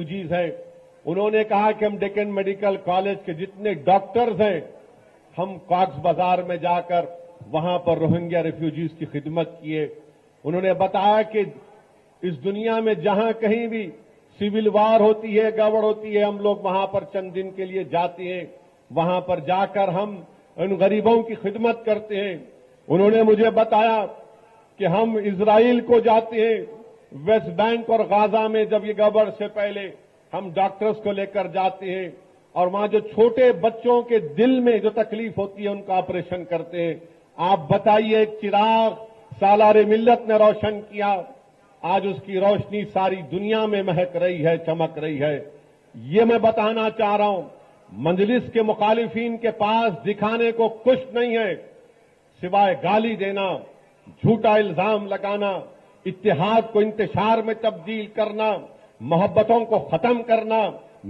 Refugees हैं, उन्होंने कहा कि हम डेक्कन मेडिकल कॉलेज के जितने डॉक्टर्स हैं, हम कॉक्स बाजार में जाकर वहां पर रोहिंग्या रेफ्यूजीज की खिदमत किए। उन्होंने बताया कि इस दुनिया में जहां कहीं भी सिविल वार होती है, गड़बड़ होती है, हम लोग वहां पर चंद दिन के लिए जाते हैं, वहां पर जाकर हम उन गरीबों की खिदमत करते हैं। उन्होंने मुझे बताया कि हम इजराइल को जाते हैं, वेस्ट बैंक और गाजा में जब ये गड़बड़ से पहले हम डॉक्टर्स को लेकर जाते हैं और वहां जो छोटे बच्चों के दिल में जो तकलीफ होती है उनका ऑपरेशन करते हैं। आप बताइए, एक चिराग सालारे मिल्लत ने रोशन किया, आज उसकी रोशनी सारी दुनिया में महक रही है, चमक रही है। ये मैं बताना चाह रहा हूं, मंजलिस के मुखालिफिन के पास दिखाने को कुछ नहीं है सिवाय गाली देना, झूठा इल्जाम लगाना, इत्तेहाद को इंतशार में तब्दील करना, मोहब्बतों को खत्म करना,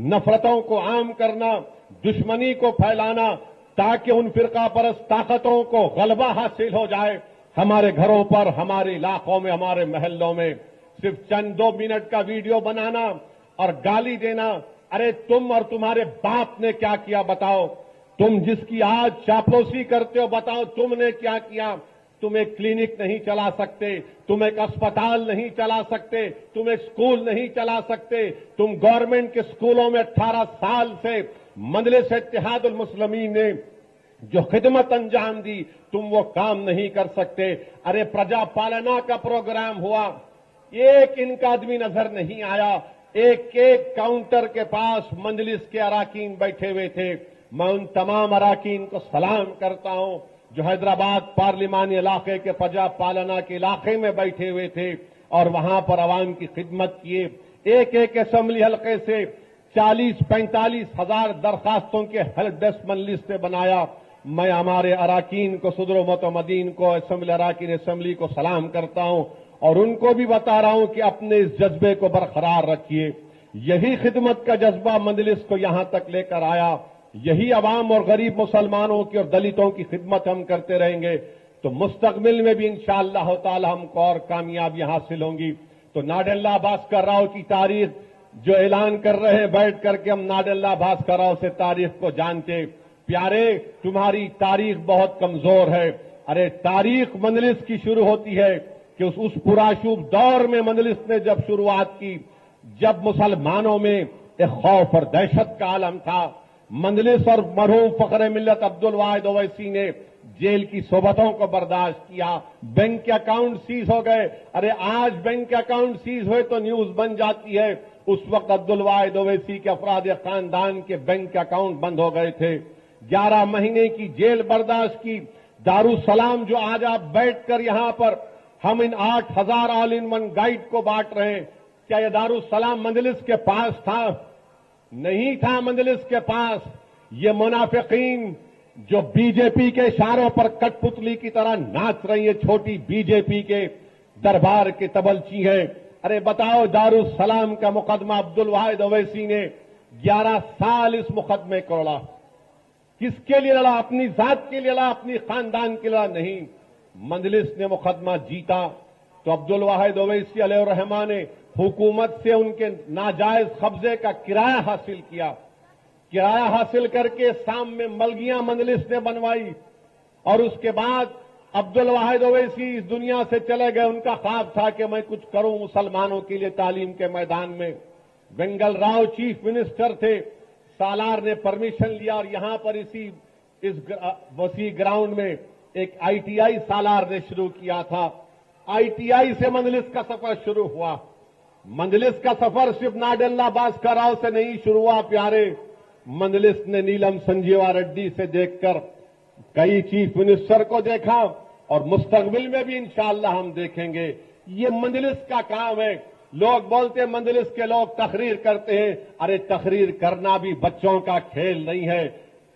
नफरतों को आम करना, दुश्मनी को फैलाना, ताकि उन फिरका परस्त ताकतों को गलबा हासिल हो जाए। हमारे घरों पर, हमारे इलाकों में, हमारे महल्लों में सिर्फ चंद 2 मिनट का वीडियो बनाना और गाली देना। अरे तुम और तुम्हारे बाप ने क्या किया बताओ? तुम जिसकी आज चापलूसी करते हो बताओ तुमने क्या किया? तुम एक क्लिनिक नहीं चला सकते, तुम एक अस्पताल नहीं चला सकते, तुम एक स्कूल नहीं चला सकते। तुम गवर्नमेंट के स्कूलों में 18 साल से मजलिस इत्तेहादुल मुस्लिमीन ने जो खिदमत अंजाम दी, तुम वो काम नहीं कर सकते। अरे प्रजा पालना का प्रोग्राम हुआ, एक इनका आदमी नजर नहीं आया। एक एक काउंटर के पास मजलिस के अराकीन बैठे हुए थे। मैं उन तमाम अराकीन को सलाम करता हूं जो हैदराबाद पार्लिमानी इलाके के प्रजा पालना के इलाके में बैठे हुए थे और वहां पर आवाम की खिदमत किए। एक एक असेंबली हल्के से 40-45 हजार दरखास्तों के हेल्प डेस्क मजलिस से बनाया। मैं हमारे अराकीन को, सदर मोतमदीन को, असेंबली अराकीन असेंबली को सलाम करता हूं और उनको भी बता रहा हूं कि अपने इस जज्बे को बरकरार रखिए। यही खिदमत का जज्बा मजलिस को यहां तक लेकर आया। यही अवाम और गरीब मुसलमानों की और दलितों की खिदमत हम करते रहेंगे तो मुस्तकबिल में भी इंशाअल्लाह ताला हमको और कामयाबी हासिल होंगी। तो नाडल्ला भास्कर राव की तारीख जो ऐलान कर रहे हैं बैठ करके, हम नाडल्ला भास्कर राव से तारीख को जानते। प्यारे, तुम्हारी तारीख बहुत कमजोर है। अरे तारीख मजलिस की शुरू होती है कि उस पुराशुभ दौर में मजलिस ने जब शुरुआत की, जब मुसलमानों में एक खौफ और दहशत का आलम था। मजलिस और मरहूम फखरे मिल्लत अब्दुल वाहिद ओवैसी ने जेल की सोबतों को बर्दाश्त किया, बैंक के अकाउंट सीज हो गए। अरे आज बैंक के अकाउंट सीज हुए तो न्यूज बन जाती है, उस वक्त अब्दुल वाहिद ओवैसी के अफराद खानदान के बैंक के अकाउंट बंद हो गए थे। 11 महीने की जेल बर्दाश्त की। दारुसलाम जो आज आप बैठकर यहां पर हम इन 8000 ऑल इन वन गाइड को बांट रहे हैं, क्या यह दारुसलाम मजलिस के पास था? नहीं था मजलिस के पास। ये मुनाफिकीन जो बीजेपी के इशारों पर कठपुतली की तरह नाच रही है, छोटी बीजेपी के दरबार के तबलची है। अरे बताओ, दारुसलाम का मुकदमा अब्दुल वाहिद ओवैसी ने 11 साल इस मुकदमे को लड़ा। किसके लिए लड़ा? अपनी जात के लिए लड़ा, अपनी खानदान के लिए लड़ा नहीं। मजलिस ने मुकदमा जीता तो अब्दुल वाहिद ओवैसी अलैहिर्रहमा ने हुकूमत से उनके नाजायज कब्जे का किराया हासिल किया। किराया हासिल करके शाम में मलगियां मजलिस ने बनवाई और उसके बाद अब्दुल वाहिद ओवैसी इस दुनिया से चले गए। उनका ख्वाब था कि मैं कुछ करूं मुसलमानों के लिए तालीम के मैदान में। वेंगल राव चीफ मिनिस्टर थे, सालार ने परमिशन लिया और यहां पर इस वसी ग्राउंड में एक आईटीआई सालार ने शुरू किया था। आईटीआई से मजलिस का सफर शुरू हुआ। मजलिस का सफर सिर्फ नाडल्ला भास्कर राव से नहीं शुरू हुआ प्यारे। मजलिस ने नीलम संजीवा रेड्डी से देखकर कई चीफ मिनिस्टर को देखा और मुस्तकबिल में भी इंशाअल्लाह हम देखेंगे। ये मजलिस का काम है। लोग बोलते हैं मजलिस के लोग तकरीर करते हैं। अरे तकरीर करना भी बच्चों का खेल नहीं है।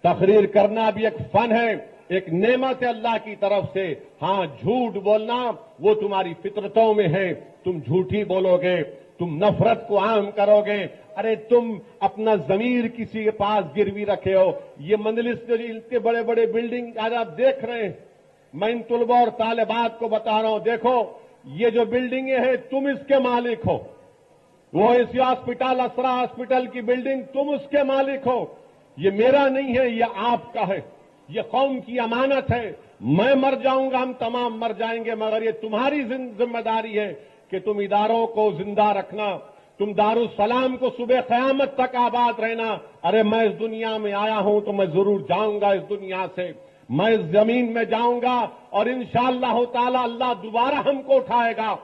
तकरीर करना भी एक फन है, एक नेमत है अल्लाह की तरफ से। हां, झूठ बोलना वो तुम्हारी फितरतों में है। तुम झूठी बोलोगे, तुम नफरत को आम करोगे। अरे तुम अपना जमीर किसी के पास गिरवी रखे हो। ये मजलिस जो इतने बड़े बड़े बिल्डिंग आज आप देख रहे हैं, मैं इन तुलबा और तालिबात को बता रहा हूं, देखो ये जो बिल्डिंगें हैं तुम इसके मालिक हो, वो इसी हॉस्पिटल, असरा हॉस्पिटल की बिल्डिंग तुम उसके मालिक हो, ये मेरा नहीं है, ये आपका है, ये कौम की अमानत है। मैं मर जाऊंगा, हम तमाम मर जाएंगे, मगर ये तुम्हारी जिम्मेदारी है कि तुम इदारों को जिंदा रखना, तुम दारुस्सलाम को सुबह क़यामत तक आबाद रहना। अरे मैं इस दुनिया में आया हूं तो मैं जरूर जाऊंगा इस दुनिया से, मैं इस जमीन में जाऊंगा और इंशाअल्लाह ताला अल्लाह दोबारा हमको उठाएगा।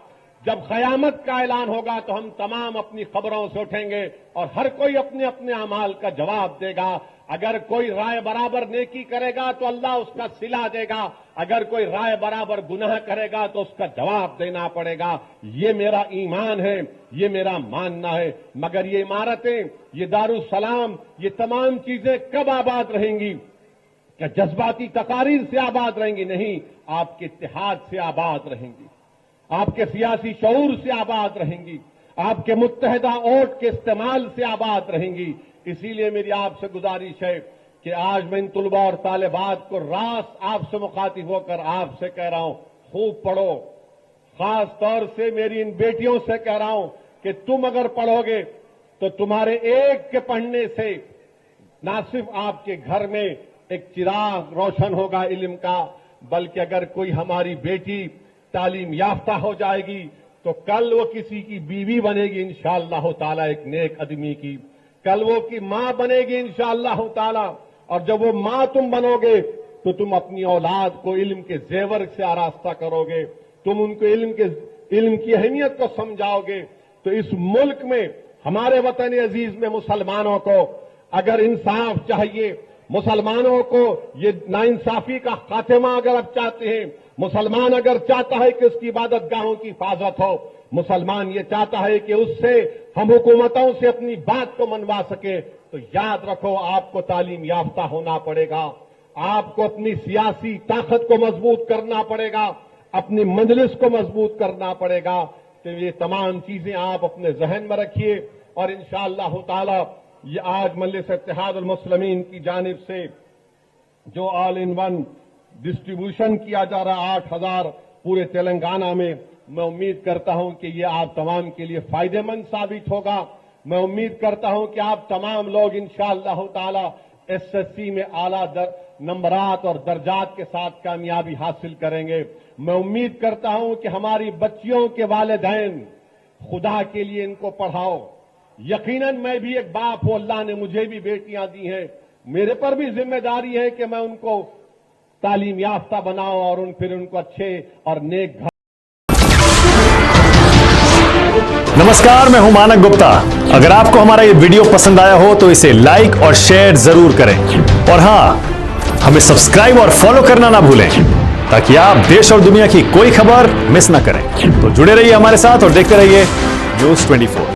जब क़यामत का ऐलान होगा तो हम तमाम अपनी खबरों से उठेंगे और हर कोई अपने अपने अमाल का जवाब देगा। अगर कोई राय बराबर नेकी करेगा तो अल्लाह उसका सिला देगा, अगर कोई राय बराबर गुनाह करेगा तो उसका जवाब देना पड़ेगा। ये मेरा ईमान है, ये मेरा मानना है। मगर ये इमारतें, ये दारुस्सलाम, ये तमाम चीजें कब आबाद रहेंगी? क्या जज्बाती तकारीर से आबाद रहेंगी? नहीं, आपके इत्तेहाद से आबाद रहेंगी, आपके सियासी शऊर से आबाद रहेंगी, आपके मुत्तहदा वोट के इस्तेमाल से आबाद रहेंगी। इसीलिए मेरी आपसे गुजारिश है कि आज मैं इन तुलबा और तालिबात को रास आपसे मुखातिब होकर आपसे कह रहा हूं, खूब पढ़ो। खास तौर से मेरी इन बेटियों से कह रहा हूं कि तुम अगर पढ़ोगे तो तुम्हारे एक के पढ़ने से ना सिर्फ आपके घर में एक चिराग रोशन होगा इल्म का, बल्कि अगर कोई हमारी बेटी तालीम याफ्ता हो जाएगी तो कल वो किसी की बीवी बनेगी इंशाअल्लाह ताला, एक नेक आदमी की, कल वो की मां बनेगी इंशाअल्लाह ताला। और जब वो मां तुम बनोगे तो तुम अपनी औलाद को इल्म के जेवर से आरास्ता करोगे, तुम उनको इल्म की अहमियत को समझाओगे। तो इस मुल्क में, हमारे वतन अजीज में मुसलमानों को अगर इंसाफ चाहिए, मुसलमानों को ये नाइंसाफी का खात्मा अगर आप चाहते हैं, मुसलमान अगर चाहता है कि उसकी इबादत गाहों की हिफाजत हो, मुसलमान ये चाहता है कि उससे हम हुकूमतों से अपनी बात को मनवा सके, तो याद रखो आपको तालीम याफ्ता होना पड़ेगा, आपको अपनी सियासी ताकत को मजबूत करना पड़ेगा, अपनी मजलिस को मजबूत करना पड़ेगा। तो ये तमाम चीजें आप अपने जहन में रखिए और इंशाअल्लाह ताला ये आज मजलिस इत्तेहादुल मुस्लिमीन की जानिब से जो ऑल इन वन डिस्ट्रीब्यूशन किया जा रहा 8,000 पूरे तेलंगाना में, मैं उम्मीद करता हूं कि ये आप तमाम के लिए फायदेमंद साबित होगा। मैं उम्मीद करता हूं कि आप तमाम लोग इंशाअल्लाह ताला एसएससी में आला नंबरात और दर्जात के साथ कामयाबी हासिल करेंगे। मैं उम्मीद करता हूं कि हमारी बच्चियों के वालिदैन खुदा के लिए इनको पढ़ाओ। यकीनन मैं भी एक बाप हूं, अल्लाह ने मुझे भी बेटियां दी हैं, मेरे पर भी जिम्मेदारी है कि मैं उनको तालीम याफ्ता बनाओ और फिर उनको अच्छे और नेक घर। नमस्कार, मैं हूं मानक गुप्ता। अगर आपको हमारा ये वीडियो पसंद आया हो तो इसे लाइक और शेयर जरूर करें और हां, हमें सब्सक्राइब और फॉलो करना ना भूलें ताकि आप देश और दुनिया की कोई खबर मिस ना करें। तो जुड़े रहिए हमारे साथ और देखते रहिए न्यूज़ 24।